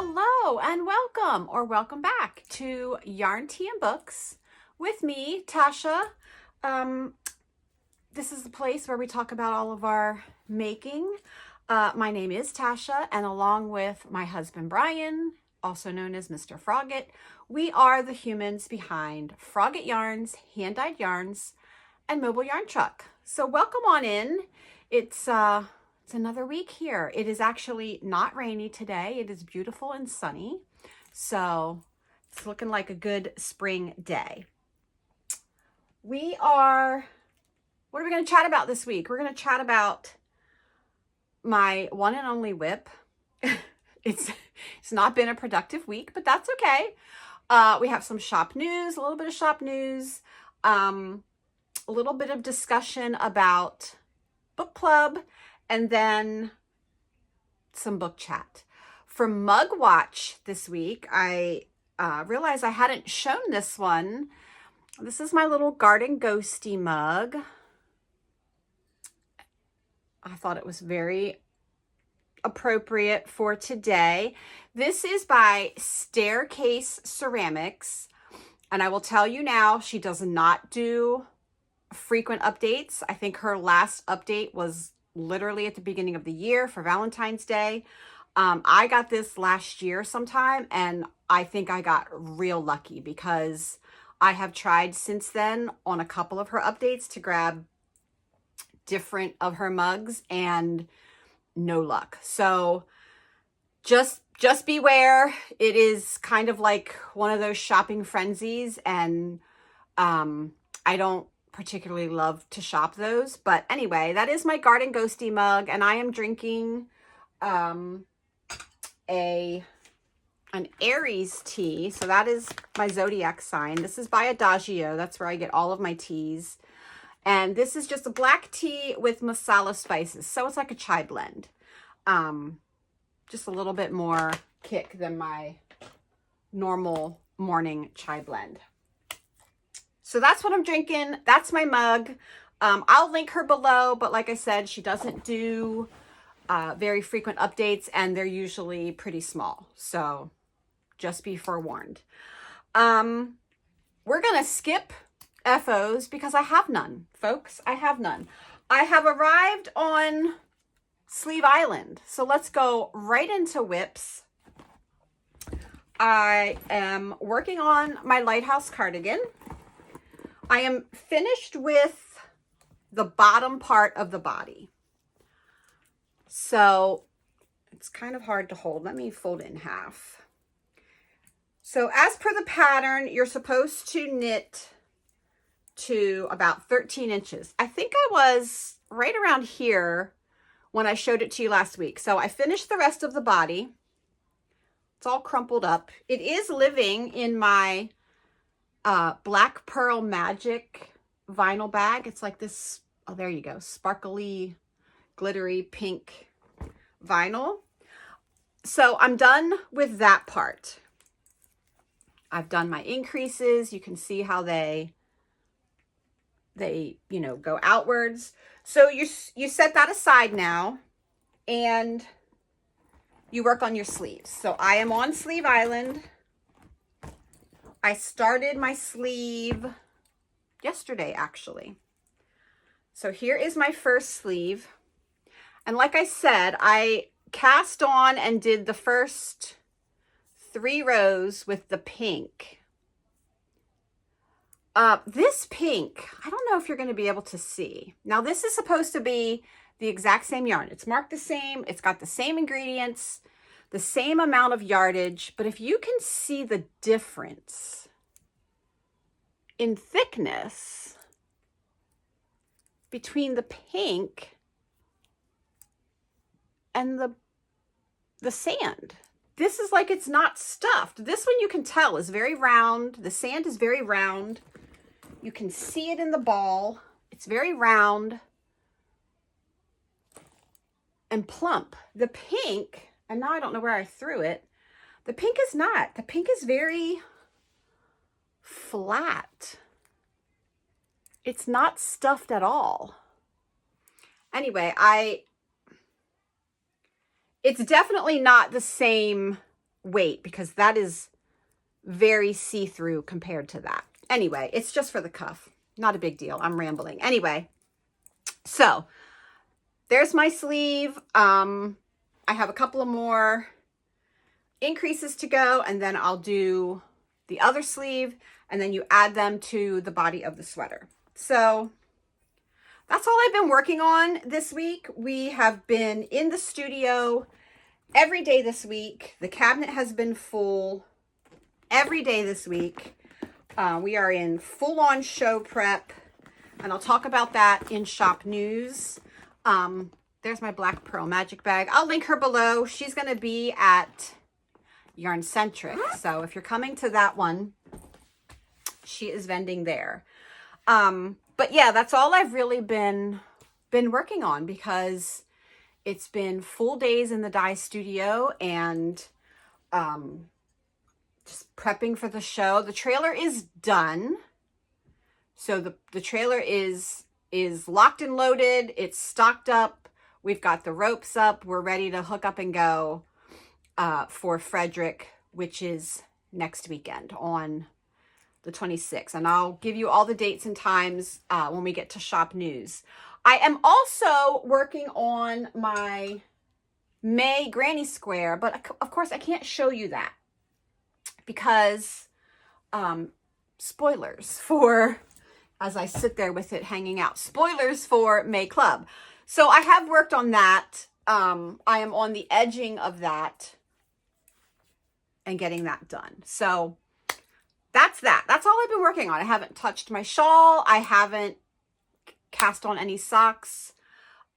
Hello and welcome or welcome back to Yarn Tea and Books with me, Tasha. This is the place where we talk about all of our making. My name is Tasha, and along with my husband Brian, also known as Mr. Frogget, we are the humans behind Frogget Yarns, Hand-Dyed Yarns, and Mobile Yarn Truck. So welcome on in. It's another week here. It is actually not rainy today. It is beautiful and sunny. So it's looking like a good spring day. What are we going to chat about this week? We're going to chat about my one and only whip. It's not been a productive week, but that's okay. We have some shop news, a little bit of shop news, a little bit of discussion about book club, and then some book chat. For Mug Watch this week, I realized I hadn't shown this one. This is my little Garden Ghosty mug. I thought it was very appropriate for today. This is by Staircase Ceramics. And I will tell you now, she does not do frequent updates. I think her last update was literally at the beginning of the year for Valentine's Day. I got this last year sometime, and I think I got real lucky because I have tried since then on a couple of her updates to grab different of her mugs and no luck. So just beware. It is kind of like one of those shopping frenzies, and I don't particularly love to shop those. But anyway, that is my Garden Ghosty mug, and I am drinking an Aries tea. So that is my zodiac sign. This is by Adagio. That's where I get all of my teas. And this is just a black tea with masala spices. So it's like a chai blend. Just a little bit more kick than my normal morning chai blend. So that's what I'm drinking. That's my mug. I'll link her below, but like I said, she doesn't do very frequent updates, and they're usually pretty small. So just be forewarned. We're going to skip FOs because I have none, folks. I have none. I have arrived on Sleeve Island. So let's go right into whips. I am working on my Lighthouse cardigan. I am finished with the bottom part of the body. So it's kind of hard to hold. Let me fold it in half. So as per the pattern, you're supposed to knit to about 13 inches. I think I was right around here when I showed it to you last week. So I finished the rest of the body. It's all crumpled up. It is living in my Black Pearl Magic vinyl bag. It's like this, oh, there you go, sparkly, glittery pink vinyl. So I'm done with that part. I've done my increases. You can see how they go outwards. So you set that aside now, and you work on your sleeves. So I am on Sleeve Island. I started my sleeve yesterday, actually. So here is my first sleeve. And like I said, I cast on and did the first 3 rows with the pink. This pink, I don't know if you're going to be able to see. Now, this is supposed to be the exact same yarn. It's marked the same. It's got the same ingredients, the same amount of yardage. But if you can see the difference in thickness between the pink and the sand, this is like it's not stuffed. This one you can tell is very round. The sand is very round. You can see it in the ball. It's very round and plump. The pink, and now I don't know where I threw it. The pink is not. The pink is very flat. It's not stuffed at all. Anyway, it's definitely not the same weight because that is very see-through compared to that. Anyway, it's just for the cuff. Not a big deal. I'm rambling. Anyway, so there's my sleeve. I have a couple of more increases to go, and then I'll do the other sleeve, and then you add them to the body of the sweater. So that's all I've been working on this week. We have been in the studio every day this week. The cabinet has been full every day this week. We are in full-on show prep, and I'll talk about that in shop news. There's my Black Pearl magic bag. I'll link her below. She's going to be at Yarncentrick. So if you're coming to that one, she is vending there. But yeah, that's all I've really been working on because it's been full days in the dye studio and just prepping for the show. The trailer is done. So the trailer is locked and loaded. It's stocked up. We've got the ropes up. We're ready to hook up and go for Frederick, which is next weekend on the 26th. And I'll give you all the dates and times when we get to shop news. I am also working on my May granny square, but of course I can't show you that because spoilers for, as I sit there with it hanging out, spoilers for May Club. So I have worked on that. I am on the edging of that and getting that done. So that's that. That's all I've been working on. I haven't touched my shawl. I haven't cast on any socks.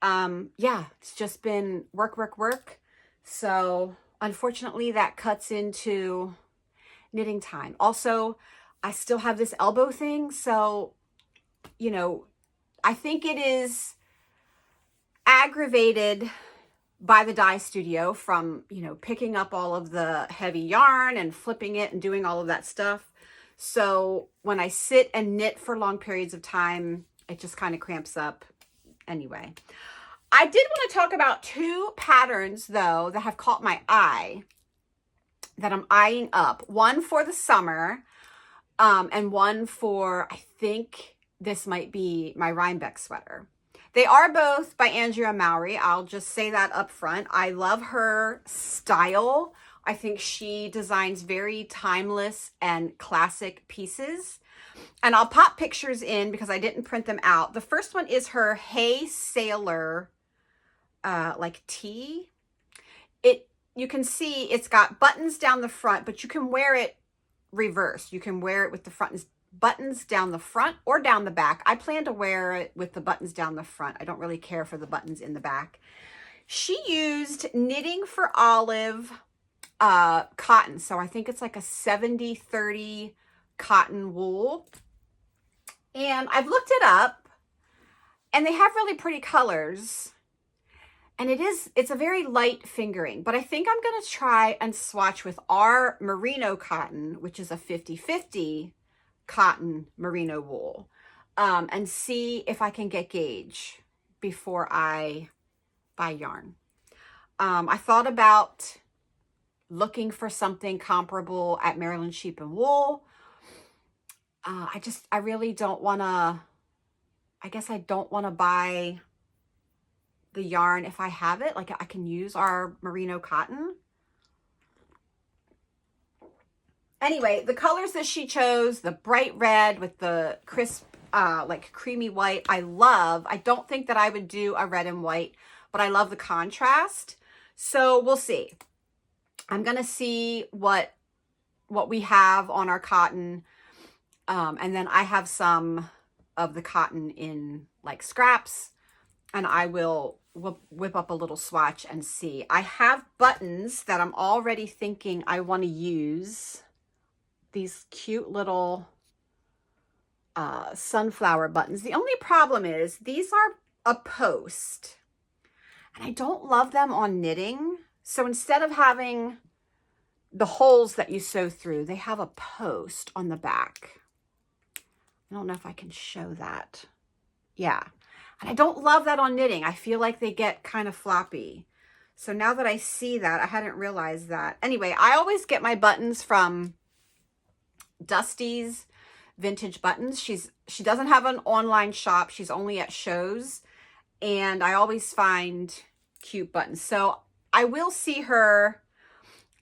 Yeah, it's just been work, work, work. So unfortunately that cuts into knitting time. Also, I still have this elbow thing. So, you know, I think it is aggravated by the dye studio from, you know, picking up all of the heavy yarn and flipping it and doing all of that stuff. So when I sit and knit for long periods of time, it just kind of cramps up. Anyway, I did want to talk about two patterns though that have caught my eye that I'm eyeing up. One for the summer and one for, I think this might be my Rhinebeck sweater. They are both by Andrea Mowry. I'll just say that up front. I love her style. I think she designs very timeless and classic pieces. And I'll pop pictures in because I didn't print them out. The first one is her Hey Sailor like tee. You can see it's got buttons down the front, but you can wear it reversed. You can wear it with the front buttons down the front or down the back. I plan to wear it with the buttons down the front. I don't really care for the buttons in the back. She used Knitting for Olive cotton. So I think it's like a 70-30 cotton wool. And I've looked it up and they have really pretty colors. And it's a very light fingering, but I think I'm going to try and swatch with our merino cotton, which is a 50-50 cotton merino wool, and see if I can get gauge before I buy yarn. I thought about looking for something comparable at Maryland Sheep and Wool. I really don't want to, I guess I don't want to buy the yarn if I have it. Like I can use our merino cotton. Anyway, the colors that she chose, the bright red with the crisp, like creamy white, I love. I don't think that I would do a red and white, but I love the contrast. So we'll see. I'm going to see what we have on our cotton. And then I have some of the cotton in like scraps, and I will whip up a little swatch and see. I have buttons that I'm already thinking I want to use. These cute little sunflower buttons. The only problem is these are a post and I don't love them on knitting. So instead of having the holes that you sew through, they have a post on the back. I don't know if I can show that. Yeah. And I don't love that on knitting. I feel like they get kind of floppy. So now that I see that, I hadn't realized that. Anyway, I always get my buttons from Dusty's Vintage Buttons. She doesn't have an online shop. She's only at shows. And I always find cute buttons. So I will see her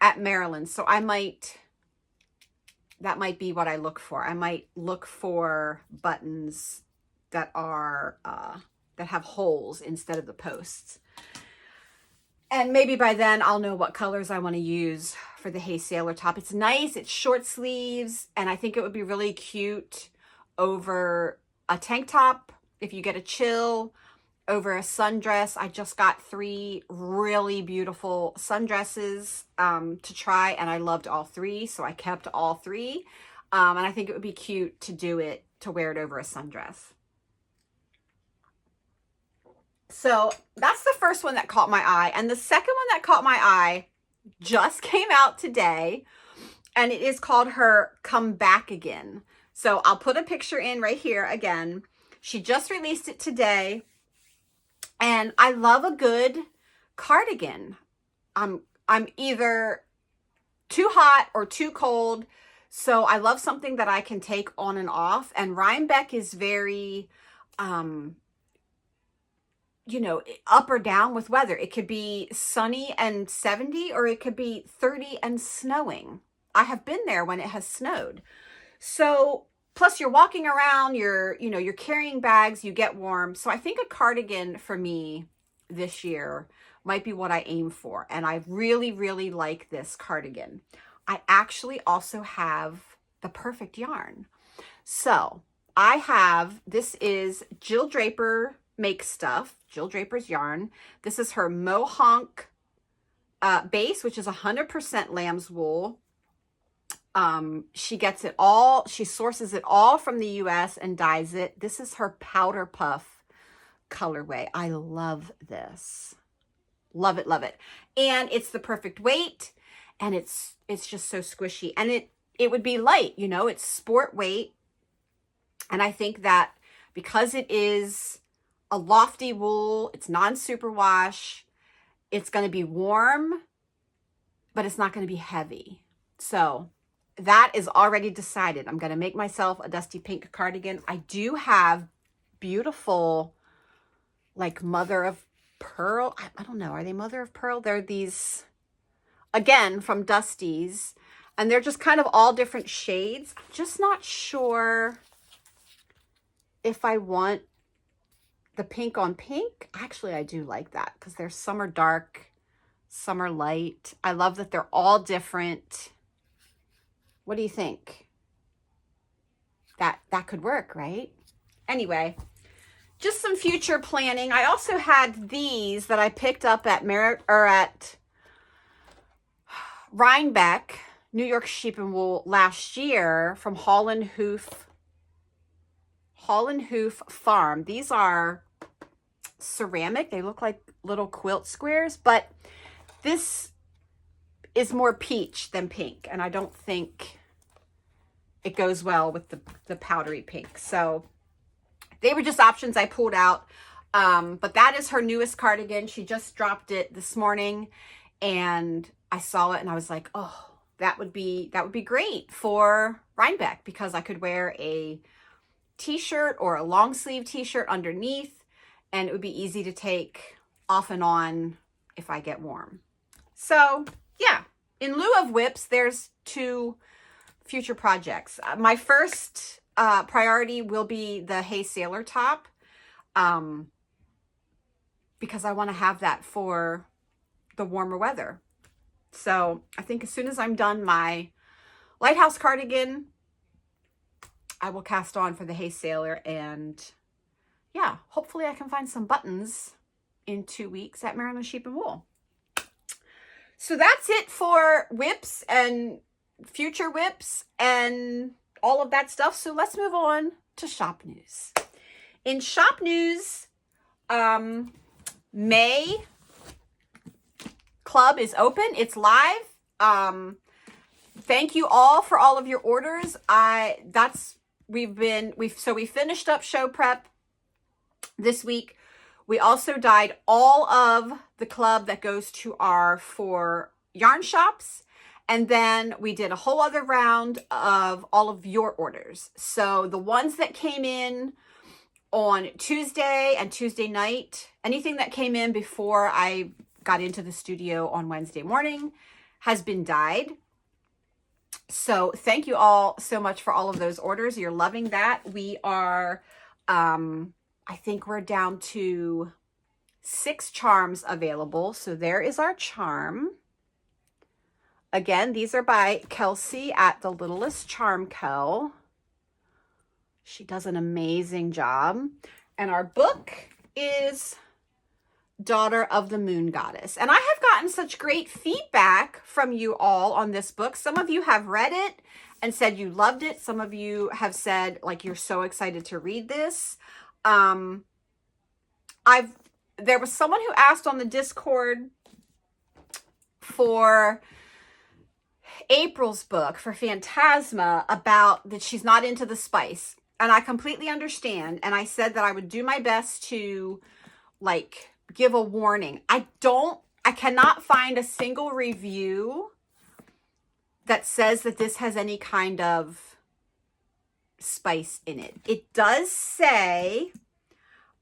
at Maryland. So that might be what I look for. I might look for buttons that are, that have holes instead of the posts. And maybe by then I'll know what colors I want to use for the Hey Sailor top. It's nice. It's short sleeves. And I think it would be really cute over a tank top if you get a chill, over a sundress. I just got 3 really beautiful sundresses to try, and I loved all 3. So I kept all 3. And I think it would be cute to wear it over a sundress. So that's the first one that caught my eye. And the second one that caught my eye just came out today, and it is called her Comebackigan. So I'll put a picture in right here again. She just released it today, and I love a good cardigan. I'm either too hot or too cold, so I love something that I can take on and off. And Rhinebeck is very you know, up or down with weather. It could be sunny and 70, or it could be 30 and snowing. I have been there when it has snowed. So, plus you're walking around, you're carrying bags, you get warm. So I think a cardigan for me this year might be what I aim for. And I really, really like this cardigan. I actually also have the perfect yarn. So this is Jill Draper Make Stuff, Jill Draper's yarn. This is her Mohonk base, which is 100% lamb's wool. She gets it all, she sources it all from the US and dyes it. This is her powder puff colorway. I love this. Love it, love it. And it's the perfect weight, and it's just so squishy. And it would be light, you know, it's sport weight. And I think that because it is a lofty wool, it's non-superwash, it's going to be warm, but it's not going to be heavy. So that is already decided. I'm going to make myself a dusty pink cardigan. I do have beautiful, like mother of pearl. I don't know. Are they mother of pearl? They're these, again, from Dusty's, and they're just kind of all different shades. I'm just not sure if I want the pink on pink. Actually, I do like that because there's some are dark, some are light. I love that they're all different. What do you think? That could work, right? Anyway, just some future planning. I also had these that I picked up at Rhinebeck, New York Sheep and Wool last year from Holland Hoof Farm. These are ceramic. They look like little quilt squares, but this is more peach than pink, and I don't think it goes well with the powdery pink. So they were just options I pulled out. But that is her newest cardigan. She just dropped it this morning, and I saw it and I was like, oh, that would be great for Rhinebeck, because I could wear a t-shirt or a long sleeve t-shirt underneath, and it would be easy to take off and on if I get warm. So yeah, in lieu of whips, there's 2 future projects. My first priority will be the Hey Sailor top, because I want to have that for the warmer weather. So I think as soon as I'm done my Lighthouse cardigan, I will cast on for the Hey Sailor, and yeah, hopefully I can find some buttons in 2 weeks at Maryland Sheep and Wool. So that's it for whips and future whips and all of that stuff. So let's move on to shop news. In shop news, May Club is open. It's live. Thank you all for all of your orders. We finished up show prep this week. We also dyed all of the club that goes to our 4 yarn shops. And then we did a whole other round of all of your orders. So the ones that came in on Tuesday and Tuesday night, anything that came in before I got into the studio on Wednesday morning has been dyed. So thank you all so much for all of those orders. You're loving that. We are, I think we're down to 6 charms available. So there is our charm. Again, these are by Kelsey at The Littlest Charm Co. She does an amazing job. And our book is Daughter of the Moon Goddess. And I have gotten such great feedback from you all on this book. Some of you have read it and said you loved it. Some of you have said like you're so excited to read this. There was someone who asked on the Discord for April's book for Phantasma about that she's not into the spice. And I completely understand. And I said that I would do my best to like give a warning. I cannot find a single review that says that this has any kind of spice in it. It does say,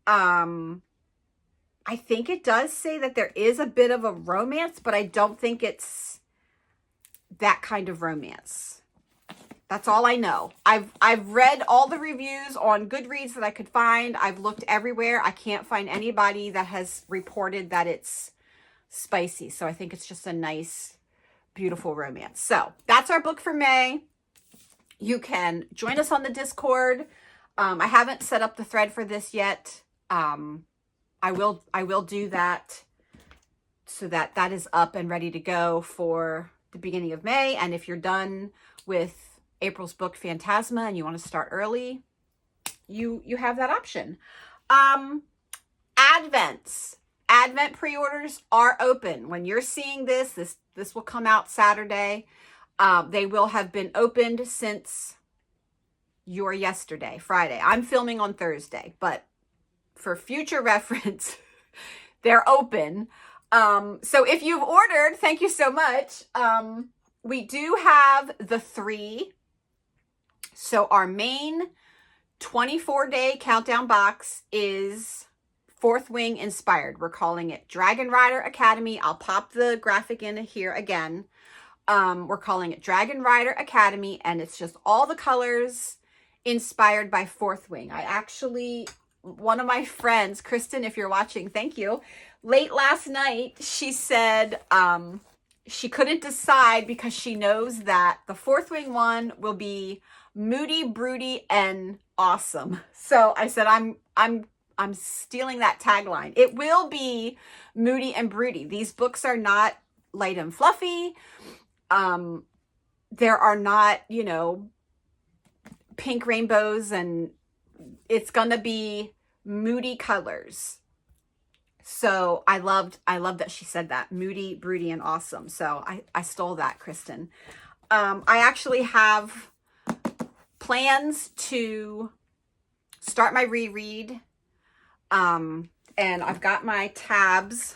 I think it does say that there is a bit of a romance, but I don't think it's that kind of romance. That's all I know. I've read all the reviews on Goodreads that I could find. I've looked everywhere. I can't find anybody that has reported that it's spicy. So I think it's just a nice, beautiful romance. So that's our book for May. You can join us on the Discord. I haven't set up the thread for this yet. I will do that so that that is up and ready to go for the beginning of May. And if you're done with April's book Phantasma and you want to start early, you have that option. Advent pre-orders are open. When you're seeing this will come out Saturday. They will have been opened since your yesterday, Friday. I'm filming on Thursday, but for future reference, they're open. So if you've ordered, thank you so much. We do have the 3. So our main 24-day countdown box is 4th Wing inspired. We're calling it Dragon Rider Academy. I'll pop the graphic in here again. We're calling it Dragon Rider Academy, and it's just all the colors inspired by 4th Wing. I actually, one of my friends, Kristen, if you're watching, thank you. Late last night, she said she couldn't decide because she knows that the 4th Wing one will be moody, broody, and awesome. So I said, I'm stealing that tagline. It will be moody and broody. These books are not light and fluffy. There are not, you know, pink rainbows, and it's gonna be moody colors. So I loved that she said that, moody, broody, and awesome. So I stole that, Kristen. I actually have plans to start my reread. And I've got my tabs,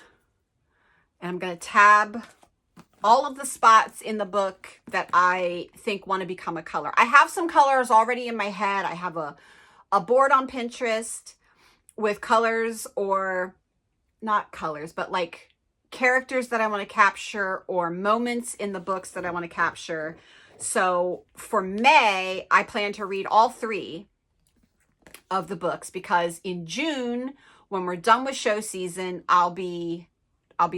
and I'm going to tab all of the spots in the book that I think want to become a color. I have some colors already in my head. I have a board on Pinterest with colors, or not colors, but like characters that I want to capture or moments in the books that I want to capture. So for May, I plan to read all 3 of the books, because in June, when we're done with show season, I'll be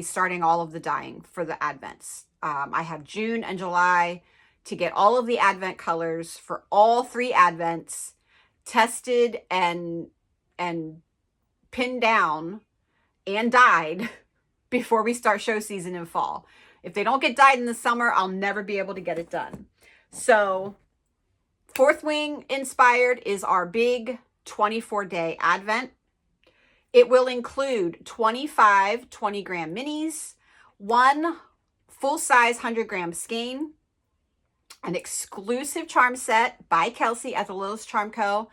starting all of the dyeing for the Advents. I have June and July to get all of the Advent colors for all 3 Advents tested and pinned down and dyed before we start show season in fall. If they don't get dyed in the summer, I'll never be able to get it done. So 4th Wing inspired is our big 24-day Advent. It will include 25 20-gram minis, 1 full-size 100-gram skein, an exclusive charm set by Kelsey at The Littlest Charm Co.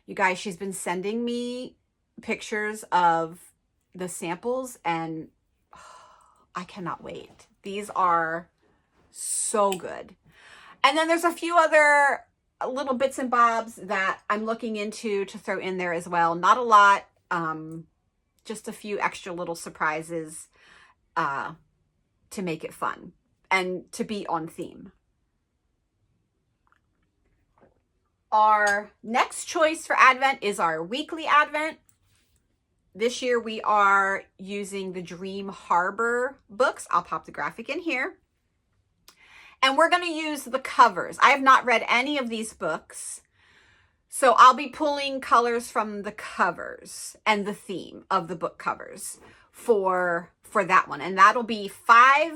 You guys, she's been sending me pictures of the samples, and I cannot wait. These are so good. And then there's a few other little bits and bobs that I'm looking into to throw in there as well. Not a lot, just a few extra little surprises to make it fun and to be on theme. Our next choice for Advent is our weekly Advent. This year we are using the Dream Harbor books. I'll pop the graphic in here. And we're going to use the covers. I have not read any of these books, so I'll be pulling colors from the covers and the theme of the book covers for that one. And that'll be 5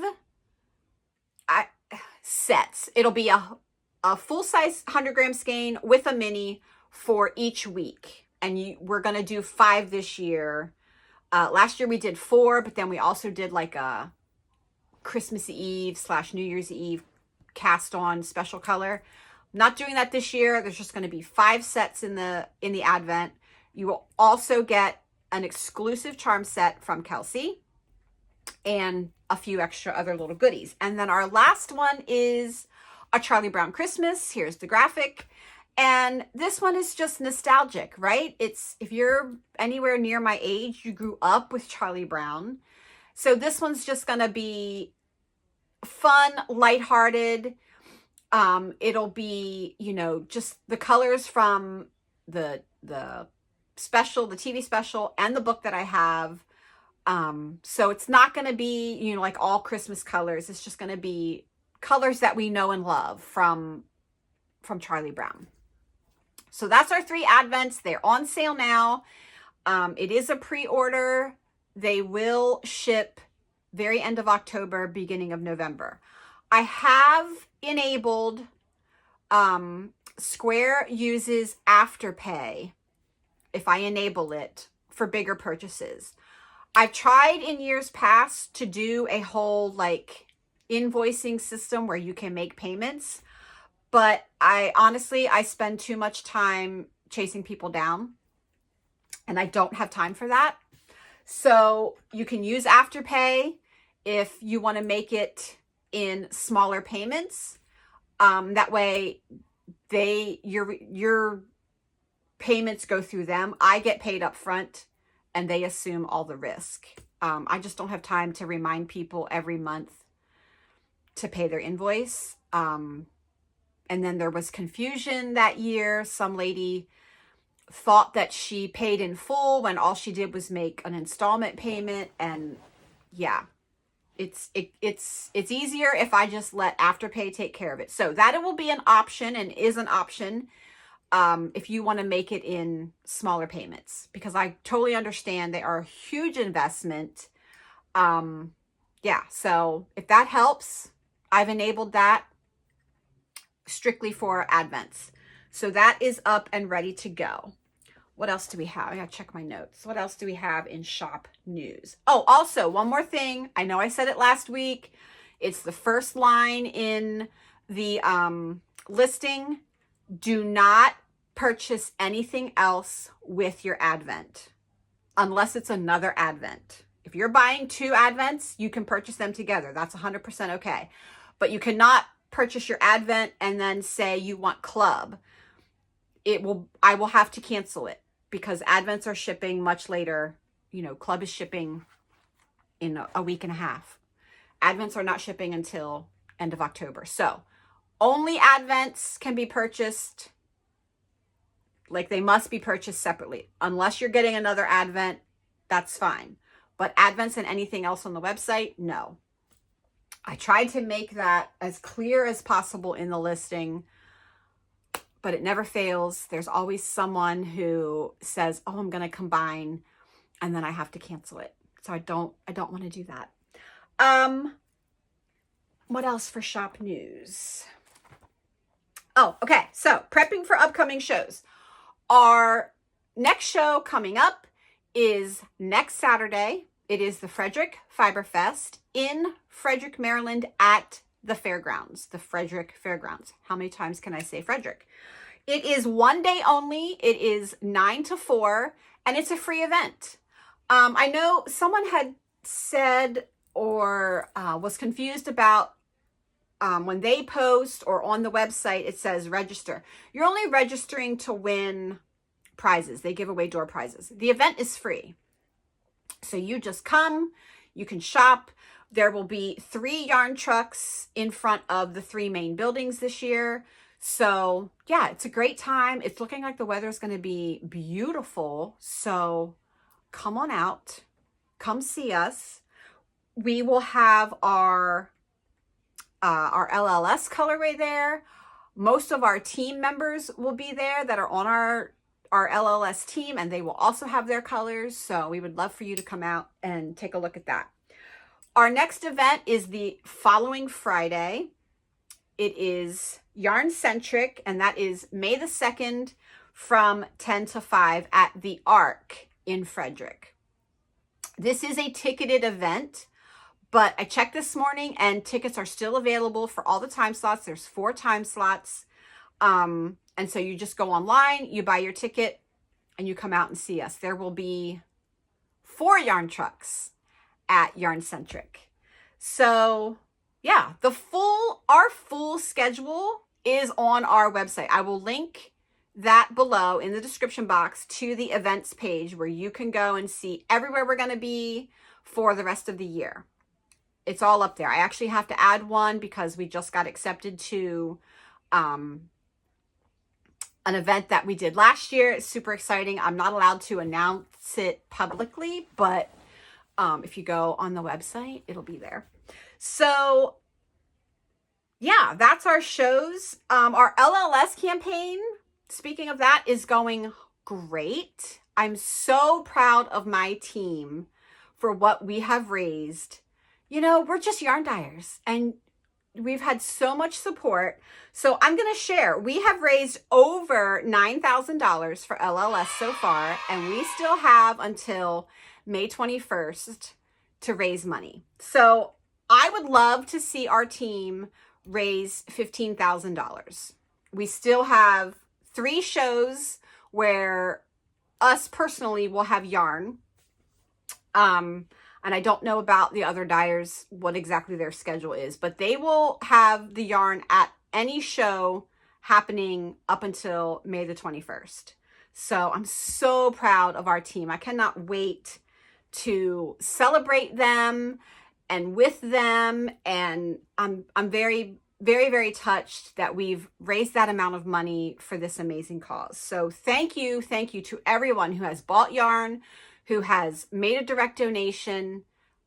sets. It'll be a full-size 100-gram skein with a mini for each week. And we're going to do 5 this year. Last year we did 4, but then we also did like a Christmas Eve / New Year's Eve cast on special color. Not doing that this year. There's just going to be 5 sets in the Advent. You will also get an exclusive charm set from Kelsey and a few extra other little goodies. And then our last one is a Charlie Brown Christmas. Here's the graphic. And this one is just nostalgic, right? It's, if you're anywhere near my age, you grew up with Charlie Brown. So this one's just going to be fun, lighthearted. It'll be, you know, just the colors from the special, the TV special, and the book that I have. So it's not going to be, you know, like all Christmas colors. It's just going to be colors that we know and love from Charlie Brown. So that's our 3 Advents. They're on sale now. It is a pre-order. They will ship very end of October, beginning of November. I have enabled, Square uses Afterpay if I enable it for bigger purchases. I've tried in years past to do a whole like invoicing system where you can make payments, but I spend too much time chasing people down and I don't have time for that. So you can use Afterpay if you want to make it in smaller payments. That way your payments go through them. I get paid up front and they assume all the risk. I just don't have time to remind people every month to pay their invoice. And then there was confusion that year. Some lady thought that she paid in full when all she did was make an installment payment. And yeah, it's easier if I just let Afterpay take care of it. So that it will be an option and is an option if you want to make it in smaller payments, because I totally understand they are a huge investment. Yeah, so if that helps, I've enabled that strictly for Advents. So that is up and ready to go. What else do we have? I gotta check my notes. What else do we have in shop news? Oh, also one more thing. I know I said it last week. It's the first line in the listing. Do not purchase anything else with your Advent unless it's another Advent. If you're buying 2 Advents, you can purchase them together. That's 100% okay. But you cannot purchase your Advent and then say you want Club. I will have to cancel it because Advents are shipping much later. You know, Club is shipping in a week and a half. Advents are not shipping until end of October. So only Advents can be purchased. Like, they must be purchased separately. Unless you're getting another Advent, that's fine. But Advents and anything else on the website, no. I tried to make that as clear as possible in the listing, but it never fails. There's always someone who says, oh, I'm going to combine, and then I have to cancel it. So I don't want to do that. What else for shop news? Oh, okay. So prepping for upcoming shows. Our next show coming up is next Saturday. It is the Frederick Fiber Fest in Frederick, Maryland at the fairgrounds, the Frederick Fairgrounds. How many times can I say Frederick? It is one day only. It is 9 to 4, and it's a free event. I know someone had said or was confused about when they post or on the website, it says register. You're only registering to win prizes. They give away door prizes. The event is free. So you just come, you can shop. There will be 3 yarn trucks in front of the 3 main buildings this year. So yeah, it's a great time. It's looking like the weather is going to be beautiful. So come on out, come see us. We will have our LLS colorway there. Most of our team members will be there that are on our LLS team, and they will also have their colors. So we would love for you to come out and take a look at that. Our next event is the following Friday. It is Yarncentrick, and that is May the 2nd from 10 to 5 at the Arc in Frederick. This is a ticketed event, but I checked this morning and tickets are still available for all the time slots. There's 4 time slots. And so you just go online, you buy your ticket, and you come out and see us. There will be 4 yarn trucks at Yarncentrick. So yeah, our full schedule is on our website. I will link that below in the description box to the events page where you can go and see everywhere we're going to be for the rest of the year. It's all up there. I actually have to add one because we just got accepted to an event that we did last year. It's super exciting. I'm not allowed to announce it publicly, but if you go on the website, it'll be there. So yeah, that's our shows. Our LLS campaign, speaking of that, is going great. I'm so proud of my team for what we have raised. You know, we're just yarn dyers and we've had so much support. So I'm going to share. We have raised over $9,000 for LLS so far, and we still have until May 21st to raise money. So I would love to see our team raise $15,000. We still have 3 shows where us personally will have yarn. And I don't know about the other dyers, what exactly their schedule is, but they will have the yarn at any show happening up until May the 21st. So I'm so proud of our team. I cannot wait to celebrate them and with them. And I'm very, very, very touched that we've raised that amount of money for this amazing cause. So thank you to everyone who has bought yarn, who has made a direct donation.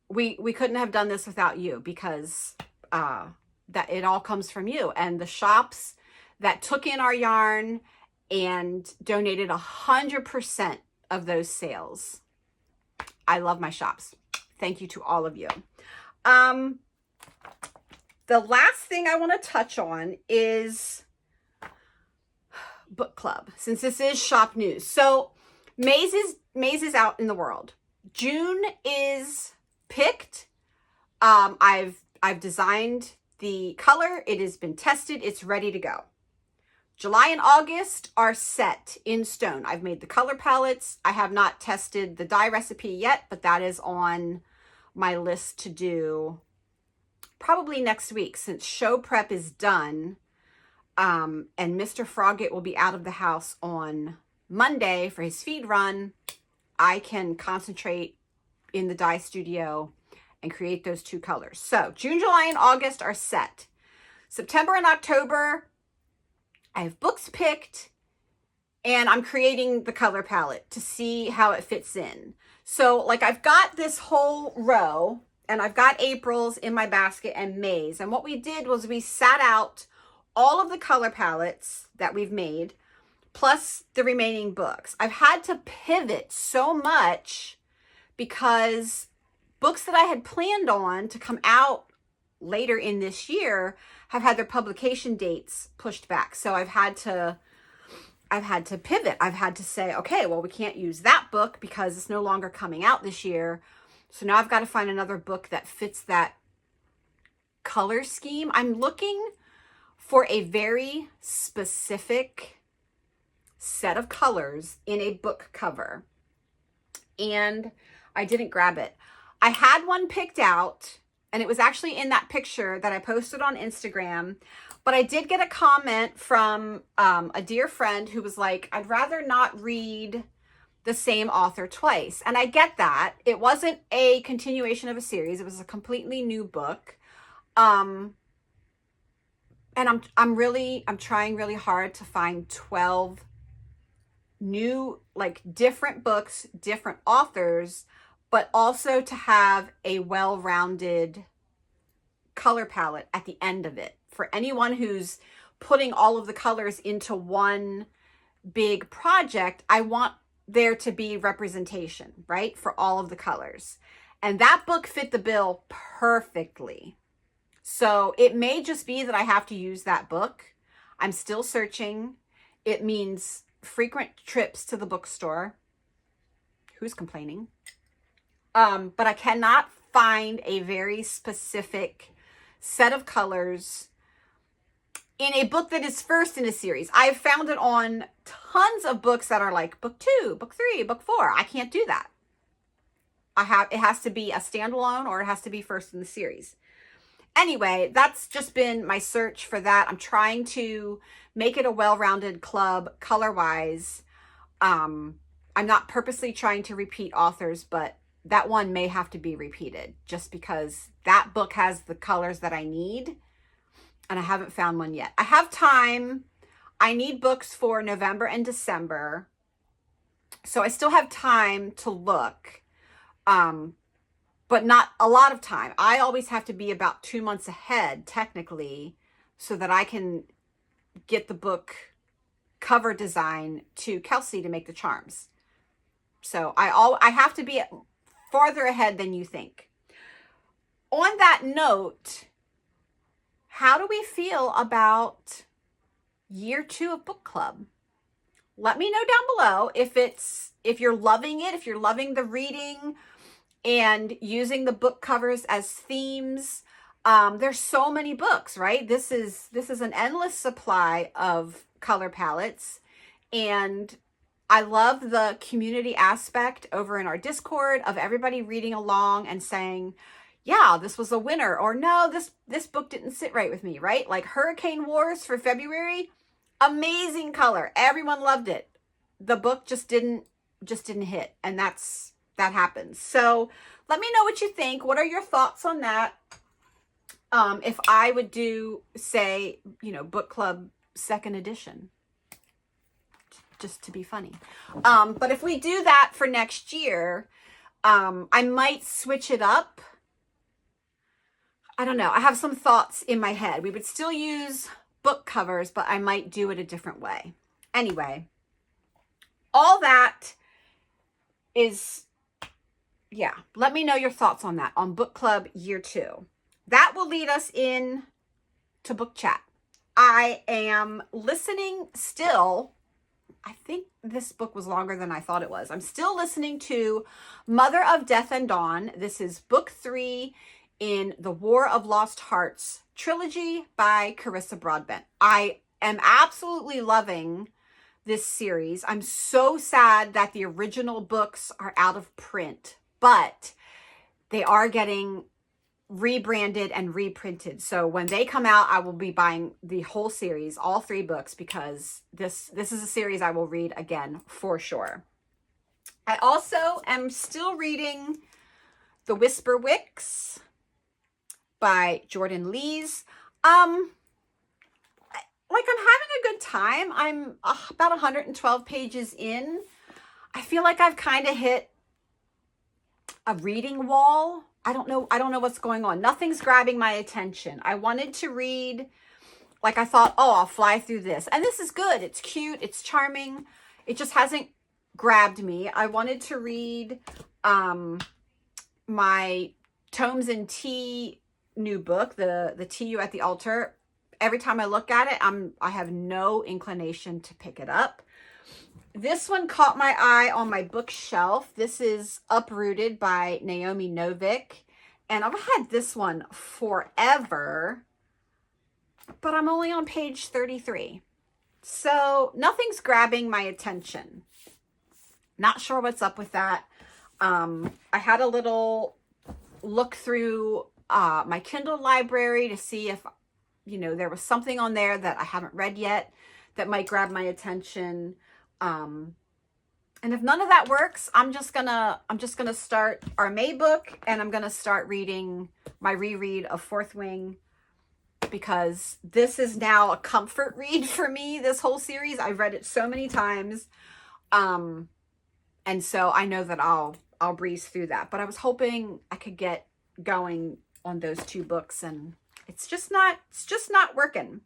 We couldn't have done this without you, because that it all comes from you. And the shops that took in our yarn and donated 100% of those sales. I love my shops. Thank you to all of you. The last thing I want to touch on is book club, since this is shop news. So Maze is out in the world. June is picked. I've designed the color. It has been tested. It's ready to go. July and August are set in stone. I've made the color palettes. I have not tested the dye recipe yet, but that is on my list to do probably next week, since show prep is done. And Mr. Frogget will be out of the house on Monday for his feed run. I can concentrate in the dye studio and create those 2 colors. So June, July, and August are set. September and October, I have books picked, and I'm creating the color palette to see how it fits in. So like I've got this whole row, and I've got April's in my basket and May's. And what we did was we sat out all of the color palettes that we've made, plus the remaining books. I've had to pivot so much because books that I had planned on to come out later in this year have had their publication dates pushed back. So I've had to pivot. I've had to say, okay, well, we can't use that book because it's no longer coming out this year. So now I've got to find another book that fits that color scheme. I'm looking for a very specific set of colors in a book cover. And I didn't grab it. I had one picked out, and it was actually in that picture that I posted on Instagram. But I did get a comment from a dear friend who was like, I'd rather not read the same author twice. And I get that. It wasn't a continuation of a series. It was a completely new book. And I'm trying really hard to find 12 new, like, different books, different authors, but also to have a well-rounded color palette at the end of it. For anyone who's putting all of the colors into one big project, I want there to be representation, right? For all of the colors. And that book fit the bill perfectly. So it may just be that I have to use that book. I'm still searching. It means frequent trips to the bookstore. Who's complaining? But I cannot find a very specific set of colors in a book that is first in a series. I've found it on tons of books that are like book 2, book 3, book 4. I can't do that. It has to be a standalone, or it has to be first in the series. Anyway, that's just been my search for that. I'm trying to make it a well-rounded club color-wise. I'm not purposely trying to repeat authors, but that one may have to be repeated just because that book has the colors that I need, and I haven't found one yet. I have time. I need books for November and December, so I still have time to look, but not a lot of time. I always have to be about 2 months ahead, technically, so that I can get the book cover design to Kelsey to make the charms. So I have to be farther ahead than you think. On that note, how do we feel about year 2 of book club? Let me know down below if you're loving it, if you're loving the reading and using the book covers as themes. There's so many books, right? This is an endless supply of color palettes, and I love the community aspect over in our Discord of everybody reading along and saying, yeah, this was a winner, or no, this book didn't sit right with me, right? Like Hurricane Wars for February, amazing color. Everyone loved it. The book just didn't hit, and that happens. So let me know what you think. What are your thoughts on that? If I would do, say, book club 2nd edition, just to be funny. But if we do that for next year, I might switch it up. I don't know. I have some thoughts in my head. We would still use book covers, but I might do it a different way. Anyway, all that is, yeah. Let me know your thoughts on that, on book club year 2. That will lead us in to book chat. I am listening still. I think this book was longer than I thought it was. I'm still listening to Mother of Death and Dawn. This is book 3 in the War of Lost Hearts trilogy by Carissa Broadbent. I am absolutely loving this series. I'm so sad that the original books are out of print, but they are getting rebranded and reprinted. So when they come out, I will be buying the whole series, all 3 books, because this is a series I will read again for sure. I also am still reading The Whisper Wicks by Jordan Lees. I'm having a good time. I'm about 112 pages in. I feel like I've kind of hit a reading wall. I don't know what's going on. Nothing's grabbing my attention. I wanted to read, like I thought, oh, I'll fly through this. And this is good. It's cute. It's charming. It just hasn't grabbed me. I wanted to read my Tomes and Tea new book, the Tea You at the Altar. Every time I look at it, I have no inclination to pick it up. This one caught my eye on my bookshelf. This is Uprooted by Naomi Novik. And I've had this one forever, but I'm only on page 33. So nothing's grabbing my attention. Not sure what's up with that. I had a little look through my Kindle library to see if, there was something on there that I haven't read yet that might grab my attention. And if none of that works, I'm just gonna start our May book, and I'm gonna start reading my reread of Fourth Wing, because this is now a comfort read for me, this whole series. I've read it so many times. And so I know that I'll breeze through that. But I was hoping I could get going on those two books, and it's just not working.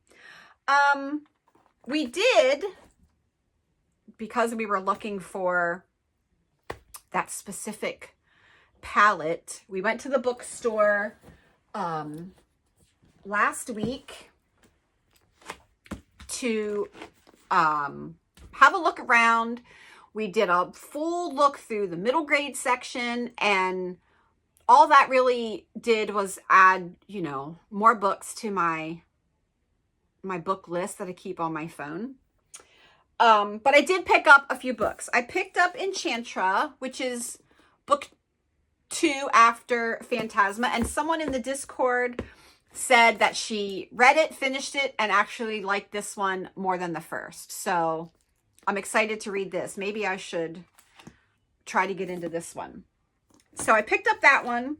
We did, because we were looking for that specific palette, we went to the bookstore last week to have a look around. We did a full look through the middle grade section, and all that really did was add, more books to my book list that I keep on my phone. But I did pick up a few books. I picked up Enchantra, which is book 2 after Phantasma, and someone in the Discord said that she read it, finished it, and actually liked this one more than the first. So I'm excited to read this. Maybe I should try to get into this one. So I picked up that one.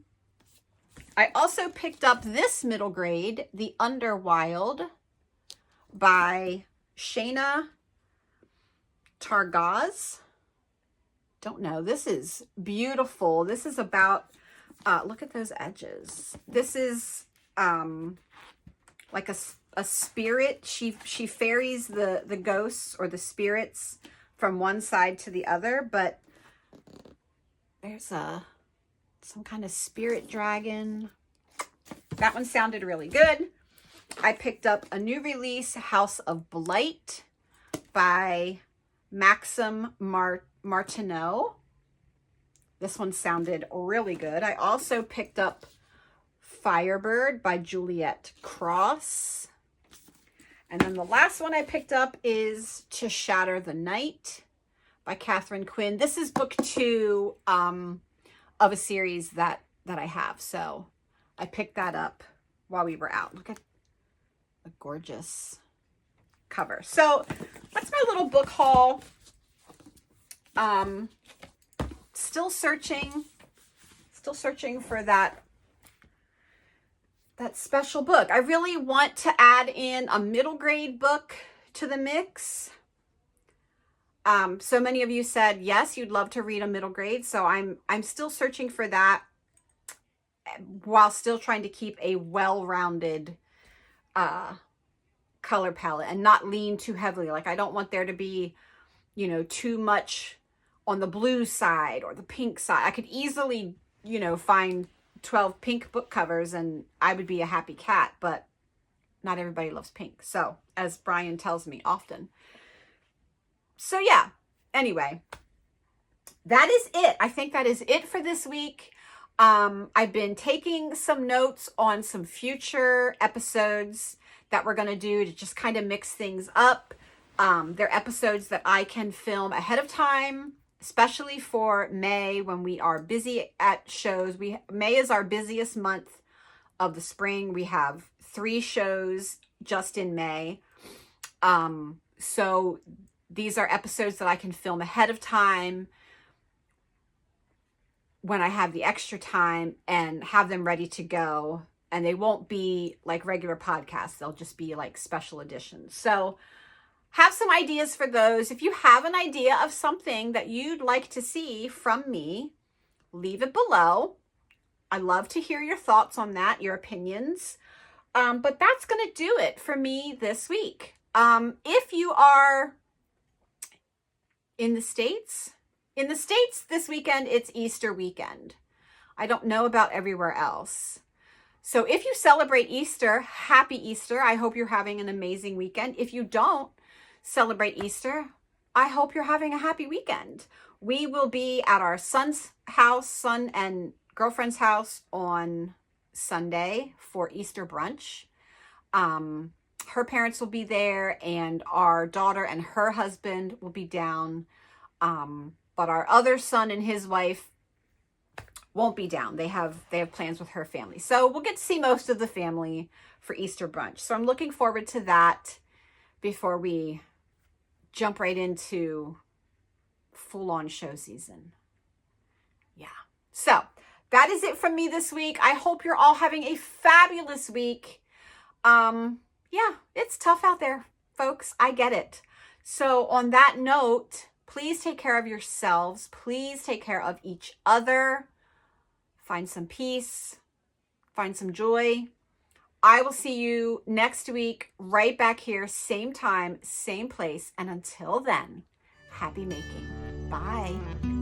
I also picked up this middle grade, The Underwild by Shayna Targaz. Don't know. This is beautiful. This is about, look at those edges. This is like a spirit. She ferries the ghosts or the spirits from one side to the other, but there's some kind of spirit dragon. That one sounded really good. I picked up a new release, House of Blight by Maxim Martineau. This one sounded really good. I also picked up Firebird by Juliet Cross. And then the last one I picked up is To Shatter the Night by Catherine Quinn. This is book 2 of a series that I have. So I picked that up while we were out. Look at the gorgeous cover. So that's my little book haul. Still searching for that special book. I really want to add in a middle grade book to the mix. So many of you said yes, you'd love to read a middle grade. So I'm still searching for that, while still trying to keep a well-rounded color palette and not lean too heavily. Like, I don't want there to be, too much on the blue side or the pink side. I could easily, find 12 pink book covers and I would be a happy cat, but not everybody loves pink. So, as Brian tells me often. So yeah, anyway, that is it. I think that is it for this week. I've been taking some notes on some future episodes that we're going to do to just kind of mix things up. They're episodes that I can film ahead of time, especially for May when we are busy at shows. May is our busiest month of the spring. We have 3 shows just in May. So these are episodes that I can film ahead of time when I have the extra time and have them ready to go. And they won't be like regular podcasts. They'll just be like special editions. So have some ideas for those. If you have an idea of something that you'd like to see from me, leave it below. I love to hear your thoughts on that, your opinions. But that's going to do it for me this week. If you are in the States this weekend, it's Easter weekend. I don't know about everywhere else. So if you celebrate Easter, happy Easter. I hope you're having an amazing weekend. If you don't celebrate Easter, I hope you're having a happy weekend. We will be at our son's house, son and girlfriend's house on Sunday for Easter brunch. Her parents will be there and our daughter and her husband will be down. But our other son and his wife won't be down. They have plans with her family. So we'll get to see most of the family for Easter brunch. So I'm looking forward to that before we jump right into full-on show season. Yeah. So that is it from me this week. I hope you're all having a fabulous week. Yeah, it's tough out there, folks. I get it. So on that note, please take care of yourselves. Please take care of each other. Find some peace. Find some joy. I will see you next week, right back here, same time, same place. And until then, happy making. Bye.